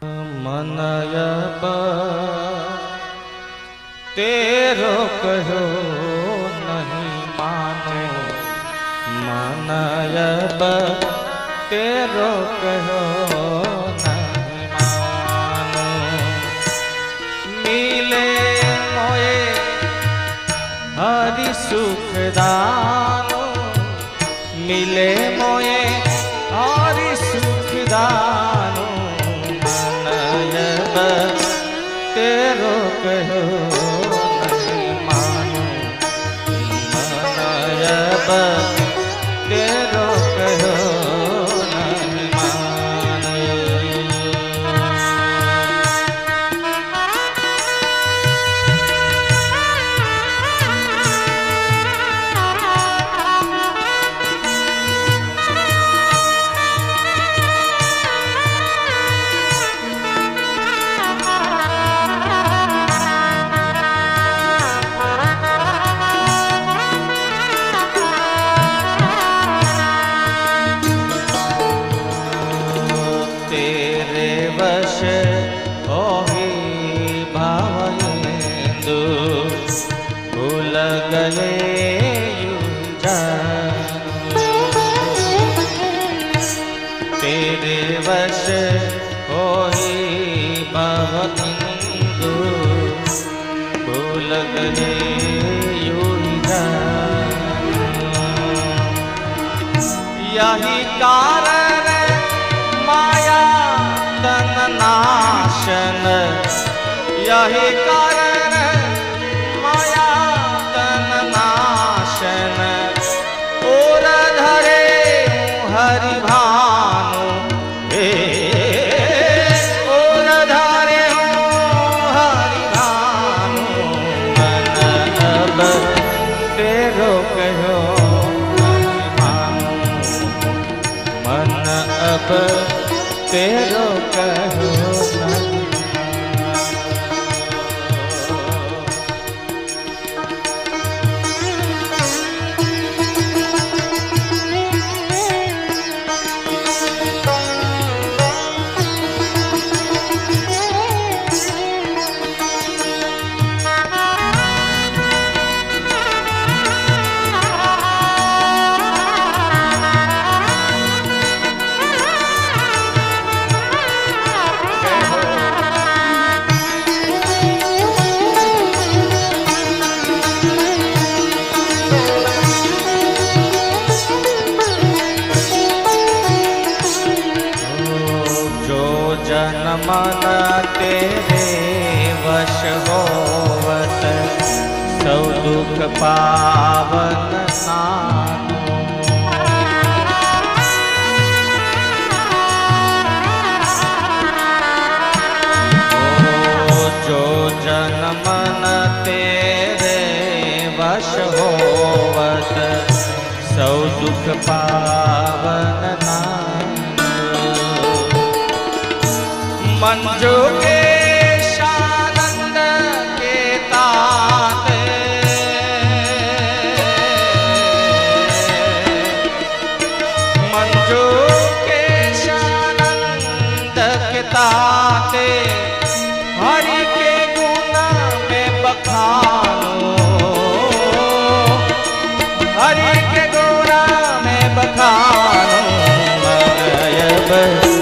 मनयब तेरो कहो नहीं मानो, मनयब तेरो कहो नहीं मानो। मिले मोए हरि सुख दानो, मिले मोए हरि सुख दानो। मनयब तेरो कहो नहीं मानो, मनयब तेरो कहो नहीं मानो। वश होहि भावेंदु, भूल गए तेरे वश होहि भावेंदु, भूल गए यही कारण माया तन नाशन, यही कारण माया तन नाशन। और धरे हरि भानु हे, और धरे हरि भानु। मन अब तेरो कहो नहीं मानो, मन अब तेरो कहो नहीं। जन मन तेरे वश होवत, सौ दुख पावन नानो। जो जन मन तेरे वश होवत, सौ दुख पावन नानो। मंजू के शानंद के ताते, मंजू के शानंद के ताते। हरि के गुण में बखानो, हरि के गुण में बखानो। मनयब